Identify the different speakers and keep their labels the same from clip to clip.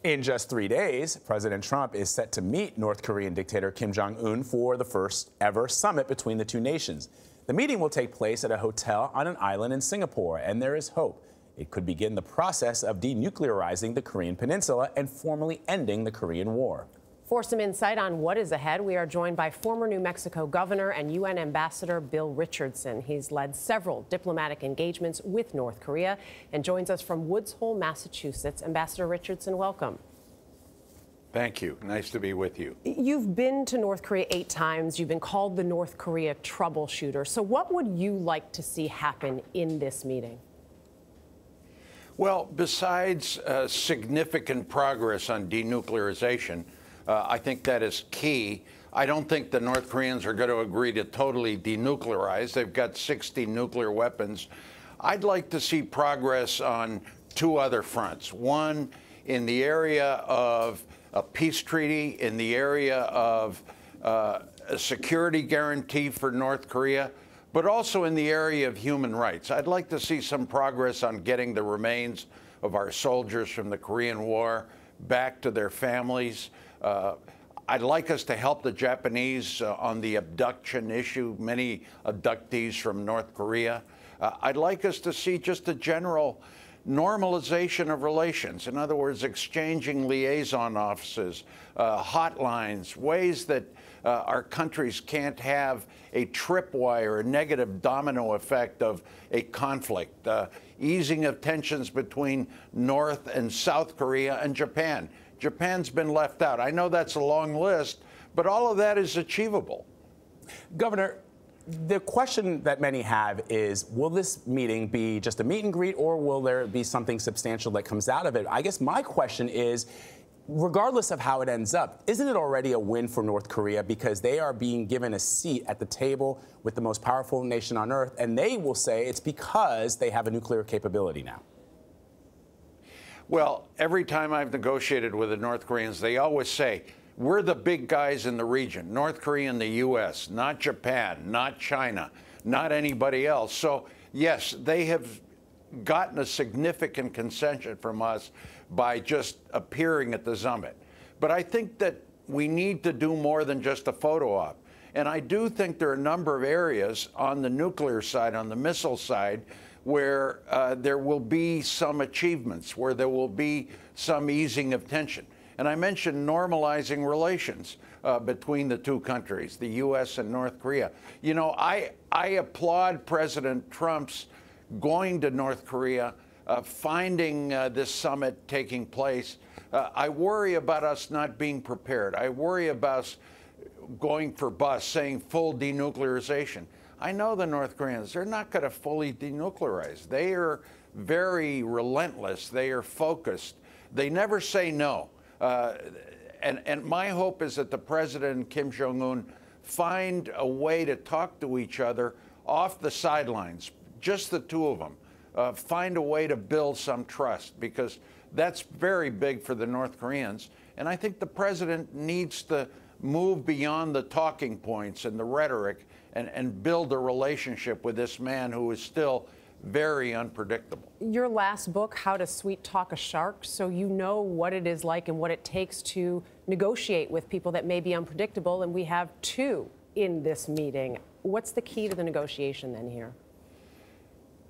Speaker 1: In just 3 days, President Trump is set to meet North Korean dictator Kim Jong Un for the first ever summit between the two nations. The meeting will take place at a hotel on an island in Singapore, and there is hope it could begin the process of denuclearizing the Korean Peninsula and formally ending the Korean War.
Speaker 2: For some insight on what is ahead, we are joined by former New Mexico Governor and UN Ambassador Bill Richardson. He's led several diplomatic engagements with North Korea and joins us from Woods Hole, Massachusetts. Ambassador Richardson, welcome.
Speaker 3: Thank you. Nice to be with you.
Speaker 2: You've been to North Korea 8 times. You've been called the North Korea troubleshooter. So what would you like to see happen in this meeting?
Speaker 3: Well, besides significant progress on denuclearization, I think that is key. I don't think the North Koreans are going to agree to totally denuclearize. They've got 60 nuclear weapons. I'd like to see progress on 2 other fronts. One, in the area of a peace treaty, in the area of a security guarantee for North Korea, but also in the area of human rights. I'd like to see some progress on getting the remains of our soldiers from the Korean War back to their families. I'd like us to help the Japanese on the abduction issue, many abductees from North Korea. I'd like us to see just a general normalization of relations. In other words, exchanging liaison offices, hotlines, ways that our countries can't have a tripwire, a negative domino effect of a conflict, easing of tensions between North and South Korea and Japan. Japan's been left out. I know that's a long list, but all of that is achievable.
Speaker 1: Governor, the question that many have is, will this meeting be just a meet and greet, or will there be something substantial that comes out of it? I guess my question is, regardless of how it ends up, isn't it already a win for North Korea because they are being given a seat at the table with the most powerful nation on earth, and they will say it's because they have a nuclear capability now?
Speaker 3: Well, every time I've negotiated with the North Koreans, they always say, we're the big guys in the region, North Korea and the U.S., not Japan, not China, not anybody else. So, yes, they have gotten a significant concession from us by just appearing at the summit. But I think that we need to do more than just a photo op. And I do think there are a number of areas on the nuclear side, on the missile side, where there will be some achievements, where there will be some easing of tension. And I mentioned normalizing relations between the 2 countries, the U.S. and North Korea. You know, I applaud President Trump's going to North Korea, finding this summit taking place. I worry about us not being prepared. I worry about us going for bust, saying full denuclearization. I know the North Koreans, they're not going to fully denuclearize. They are very relentless. They are focused. They never say no. And my hope is that the President and Kim Jong Un find a way to talk to each other off the sidelines, just the 2 of them. Find a way to build some trust, because that's very big for the North Koreans. And I think the President needs to move beyond the talking points and the rhetoric and build a relationship with this man who is still very unpredictable.
Speaker 2: Your last book, How to Sweet Talk a Shark, so you know what it is like and what it takes to negotiate with people that may be unpredictable, and we have 2 in this meeting. What's the key to the negotiation then here?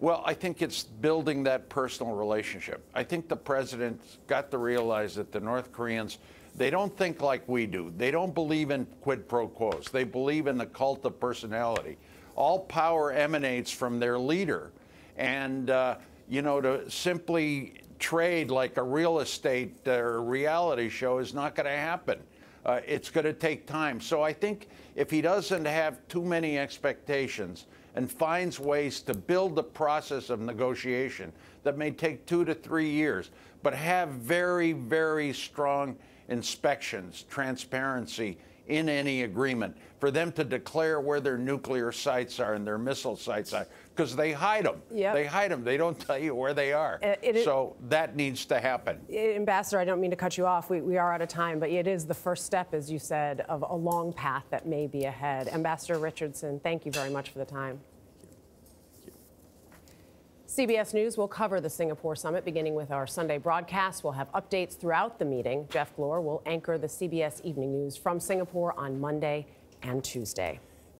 Speaker 3: Well, I think it's building that personal relationship. I think the president's got to realize that the North Koreans, they don't think like we do. They don't believe in quid pro quos. They believe in the cult of personality. All power emanates from their leader. And, you know, to simply trade like a real estate or reality show is not going to happen. It's going to take time. So I think if he doesn't have too many expectations and finds ways to build the process of negotiation that may take 2 to 3 years, but have very, very strong inspections, transparency in any agreement, for them to declare where their nuclear sites are and their missile sites are, because they hide them.
Speaker 2: Yep.
Speaker 3: They hide them. They don't tell you where they are. So that needs to happen.
Speaker 2: Ambassador, I don't mean to cut you off. We are out of time, but it is the first step, as you said, of a long path that may be ahead. Ambassador Richardson, thank you very much for the time. CBS News will cover the Singapore summit beginning with our Sunday broadcast. We'll have updates throughout the meeting. Jeff Glor will anchor the CBS Evening News from Singapore on Monday and Tuesday.